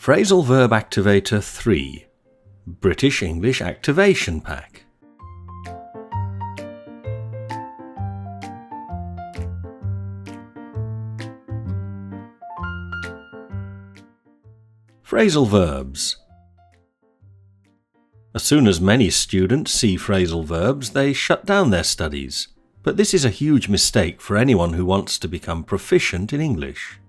Phrasal Verb Activator 3 British English Activation Pack. Phrasal verbs. As soon as many students see phrasal verbs, they shut down their studies. But this is a huge mistake for anyone who wants to become proficient in English.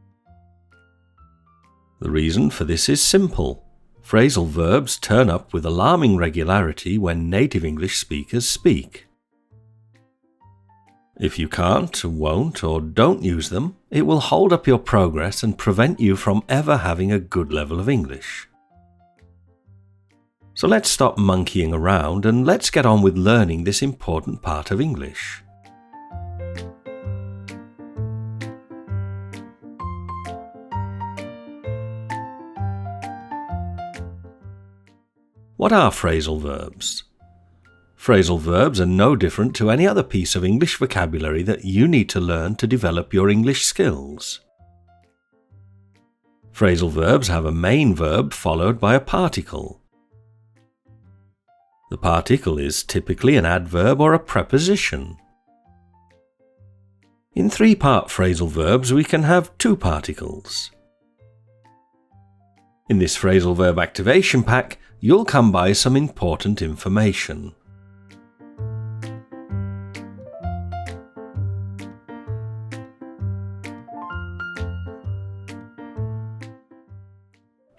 The reason for this is simple. Phrasal verbs turn up with alarming regularity when native English speakers speak. If you can't, won't, or don't use them, it will hold up your progress and prevent you from ever having a good level of English. So let's stop monkeying around and let's get on with learning this important part of English. What are phrasal verbs? Phrasal verbs are no different to any other piece of English vocabulary that you need to learn to develop your English skills. Phrasal verbs have a main verb followed by a particle. The particle is typically an adverb or a preposition. In three-part phrasal verbs, we can have two particles. In this phrasal verb activation pack, you'll come by some important information.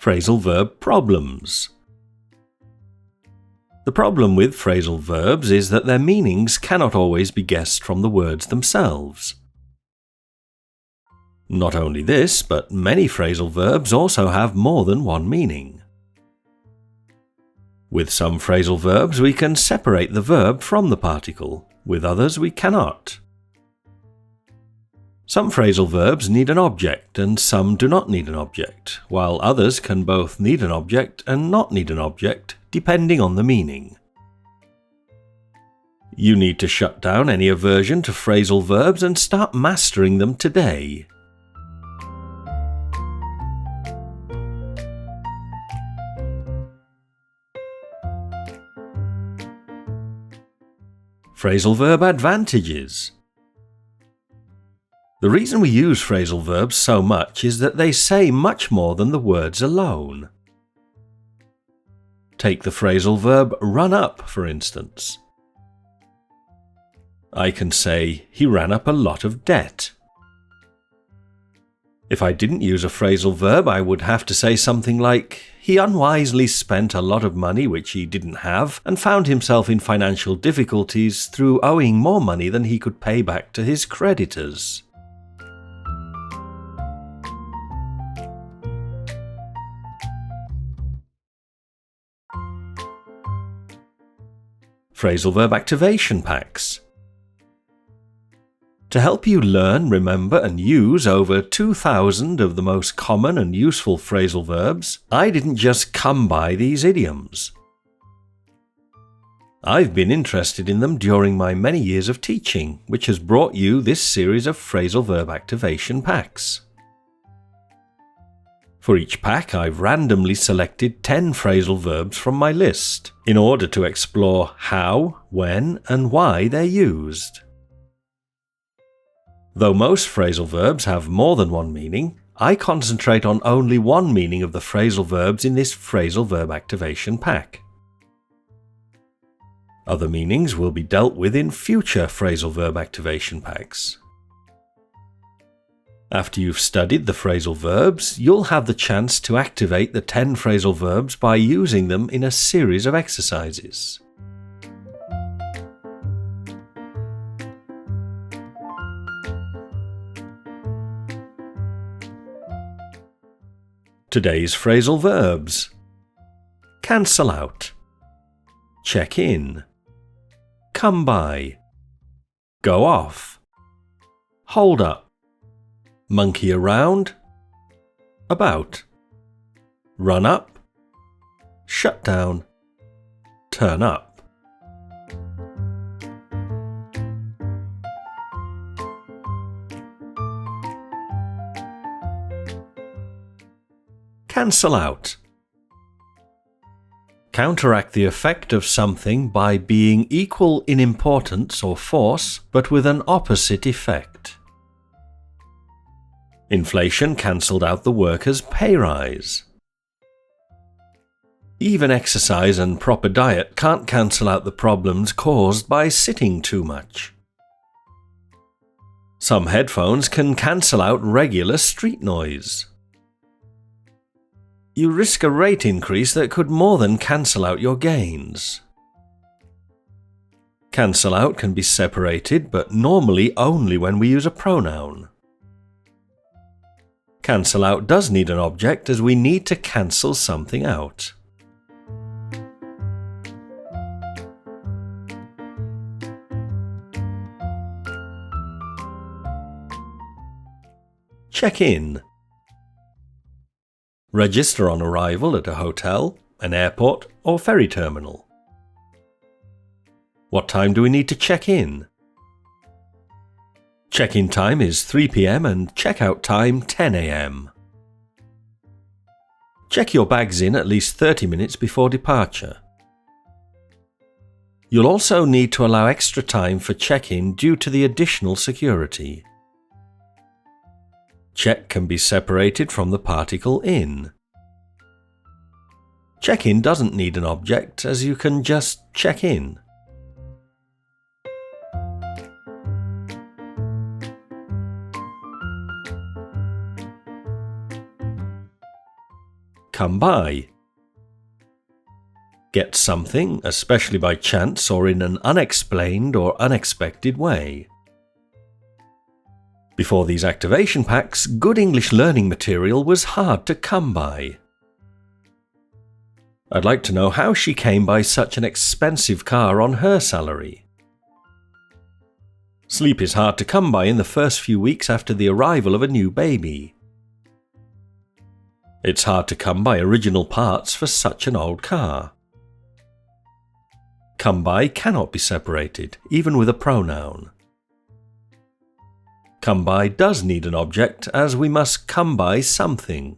Phrasal verb problems. The problem with phrasal verbs is that their meanings cannot always be guessed from the words themselves. Not only this, but many phrasal verbs also have more than one meaning. With some phrasal verbs, we can separate the verb from the particle. With others, we cannot. Some phrasal verbs need an object and some do not need an object, while others can both need an object and not need an object, depending on the meaning. You need to shut down any aversion to phrasal verbs and start mastering them today. Phrasal verb advantages. The reason we use phrasal verbs so much is that they say much more than the words alone. Take the phrasal verb run up, for instance. I can say, he ran up a lot of debt. If I didn't use a phrasal verb, I would have to say something like, he unwisely spent a lot of money which he didn't have and found himself in financial difficulties through owing more money than he could pay back to his creditors. Phrasal verb activation packs. To help you learn, remember and use over 2,000 of the most common and useful phrasal verbs, I didn't just come by these idioms. I've been interested in them during my many years of teaching, which has brought you this series of phrasal verb activation packs. For each pack, I've randomly selected 10 phrasal verbs from my list, in order to explore how, when, and why they're used. Though most phrasal verbs have more than one meaning, I concentrate on only one meaning of the phrasal verbs in this phrasal verb activation pack. Other meanings will be dealt with in future phrasal verb activation packs. After you've studied the phrasal verbs, you'll have the chance to activate the 10 phrasal verbs by using them in a series of exercises. Today's phrasal verbs: cancel out, check in, come by, go off, hold up, monkey around, about, run up, shut down, turn up. cancel out. Counteract the effect of something by being equal in importance or force, but with an opposite effect. Inflation cancelled out the workers' pay rise. Even exercise and proper diet can't cancel out the problems caused by sitting too much. Some headphones can cancel out regular street noise. You risk a rate increase that could more than cancel out your gains. Cancel out can be separated, but normally only when we use a pronoun. Cancel out does need an object as we need to cancel something out. Check in. Register on arrival at a hotel, an airport, or ferry terminal. What time do we need to check in? Check-in time is 3 p.m. and check-out time 10 a.m. Check your bags in at least 30 minutes before departure. You'll also need to allow extra time for check-in due to the additional security. Check can be separated from the particle in. Check-in doesn't need an object as you can just check in. Come by. Get something, especially by chance or in an unexplained or unexpected way. Before these activation packs, good English learning material was hard to come by. I'd like to know how she came by such an expensive car on her salary. Sleep is hard to come by in the first few weeks after the arrival of a new baby. It's hard to come by original parts for such an old car. Come by cannot be separated, even with a pronoun. Come by does need an object, as we must come by something.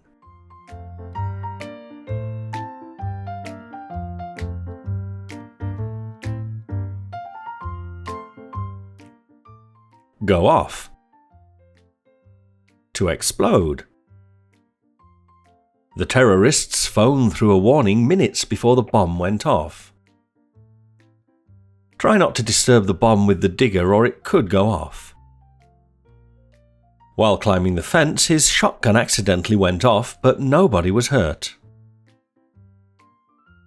Go off. To explode. The terrorists phoned through a warning minutes before the bomb went off. Try not to disturb the bomb with the digger or it could go off. While climbing the fence, his shotgun accidentally went off, but nobody was hurt.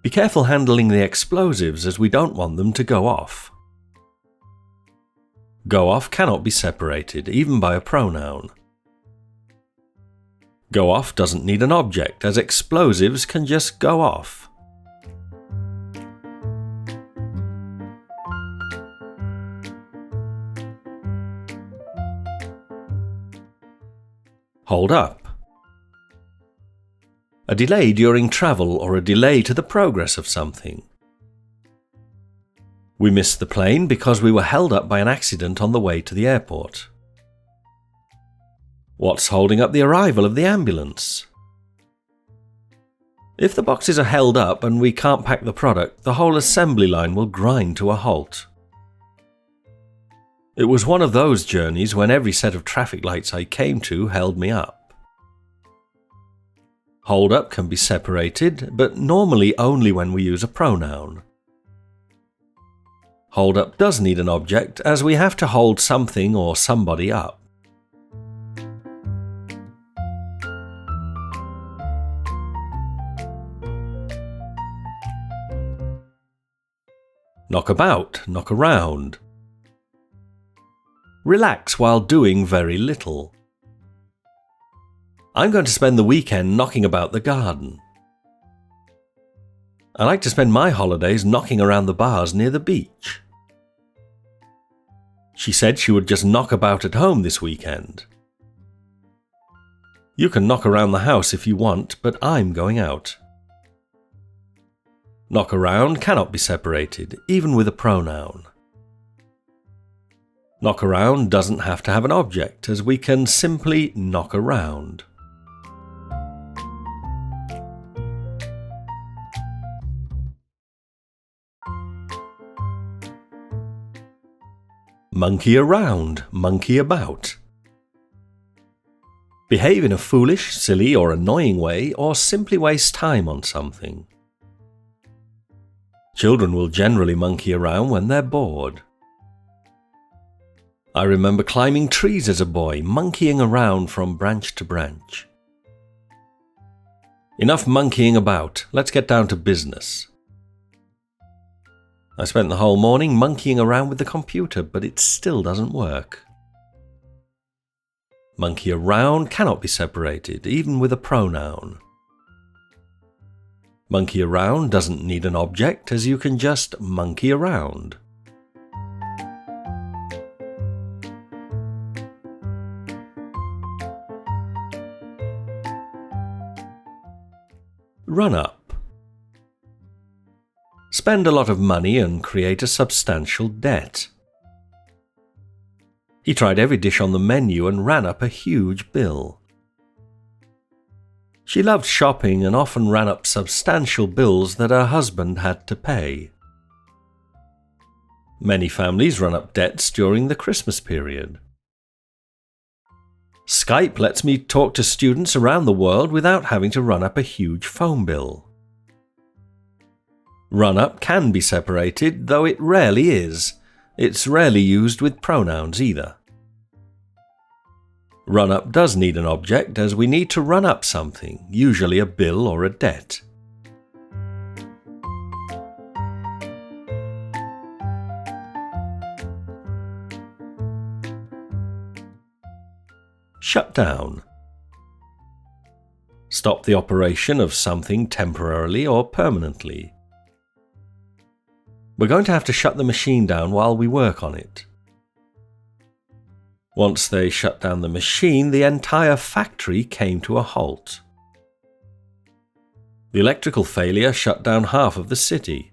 Be careful handling the explosives as we don't want them to go off. Go off cannot be separated, even by a pronoun. Go off doesn't need an object, as explosives can just go off. Hold up. A delay during travel or a delay to the progress of something. We missed the plane because we were held up by an accident on the way to the airport. What's holding up the arrival of the ambulance? If the boxes are held up and we can't pack the product, the whole assembly line will grind to a halt. It was one of those journeys when every set of traffic lights I came to held me up. Hold up can be separated, but normally only when we use a pronoun. Hold up does need an object, as we have to hold something or somebody up. Knock about, knock around. Relax while doing very little. I'm going to spend the weekend knocking about the garden. I like to spend my holidays knocking around the bars near the beach. She said she would just knock about at home this weekend. You can knock around the house if you want, but I'm going out. Knock around cannot be separated, even with a pronoun. Knock around doesn't have to have an object, as we can simply knock around. Monkey around, monkey about. Behave in a foolish, silly, or annoying way, or simply waste time on something. Children will generally monkey around when they're bored. I remember climbing trees as a boy, monkeying around from branch to branch. Enough monkeying about, let's get down to business. I spent the whole morning monkeying around with the computer, but it still doesn't work. Monkey around cannot be separated, even with a pronoun. Monkey around doesn't need an object, as you can just monkey around. Run up. Spend a lot of money and create a substantial debt. He tried every dish on the menu and ran up a huge bill. She loved shopping and often ran up substantial bills that her husband had to pay. Many families run up debts during the Christmas period. Skype lets me talk to students around the world without having to run up a huge phone bill. Run up can be separated, though it rarely is. It's rarely used with pronouns either. Run up does need an object, as we need to run up something, usually a bill or a debt. Shut down. Stop the operation of something temporarily or permanently. We're going to have to shut the machine down while we work on it. Once they shut down the machine, the entire factory came to a halt. The electrical failure shut down half of the city.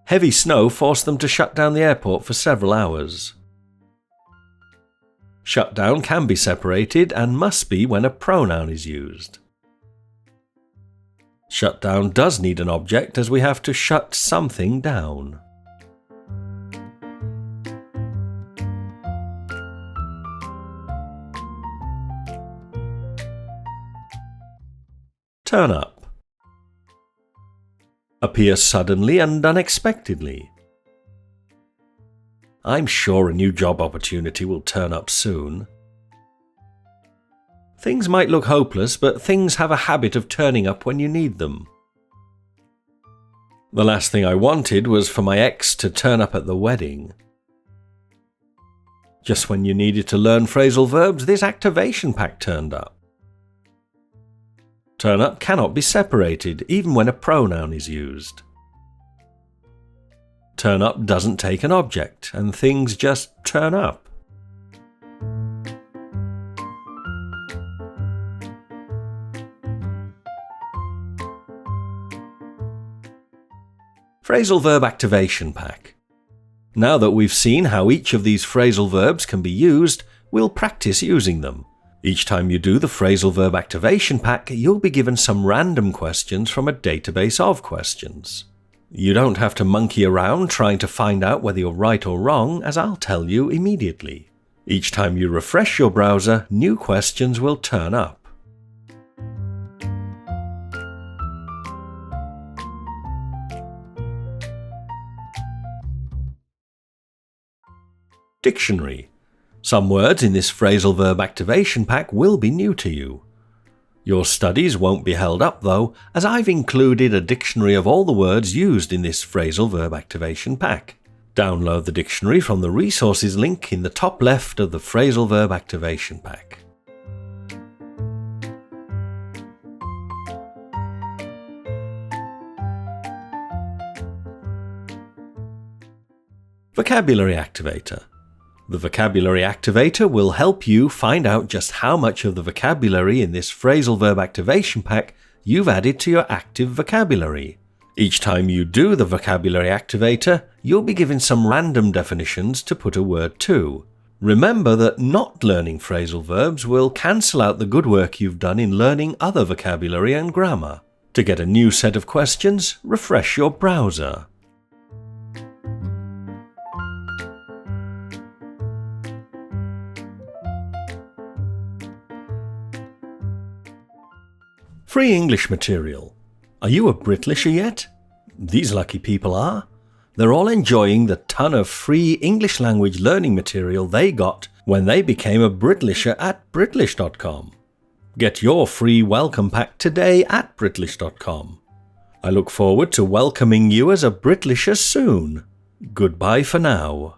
Heavy snow forced them to shut down the airport for several hours. Shutdown can be separated and must be when a pronoun is used. Shutdown does need an object, as we have to shut something down. Turn up. Appear suddenly and unexpectedly. I'm sure a new job opportunity will turn up soon. Things might look hopeless, but things have a habit of turning up when you need them. The last thing I wanted was for my ex to turn up at the wedding. Just when you needed to learn phrasal verbs, this activation pack turned up. Turn up cannot be separated, even when a pronoun is used. Turn up doesn't take an object, and things just turn up. Phrasal Verb Activation Pack. Now that we've seen how each of these phrasal verbs can be used, we'll practice using them. Each time you do the Phrasal Verb Activation Pack, you'll be given some random questions from a database of questions. You don't have to monkey around trying to find out whether you're right or wrong, as I'll tell you immediately. Each time you refresh your browser, new questions will turn up. Dictionary. Some words in this Phrasal Verb Activation Pack will be new to you. Your studies won't be held up though, as I've included a dictionary of all the words used in this Phrasal Verb Activation Pack. Download the dictionary from the resources link in the top left of the Phrasal Verb Activation Pack. Vocabulary Activator. The Vocabulary Activator will help you find out just how much of the vocabulary in this Phrasal Verb Activation Pack you've added to your active vocabulary. Each time you do the Vocabulary Activator, you'll be given some random definitions to put a word to. Remember that not learning phrasal verbs will cancel out the good work you've done in learning other vocabulary and grammar. To get a new set of questions, refresh your browser. Free English material. Are you a Britlisher yet? These lucky people are. They're all enjoying the ton of free English language learning material they got when they became a Britlisher at Britlish.com. Get your free welcome pack today at Britlish.com. I look forward to welcoming you as a Britlisher soon. Goodbye for now.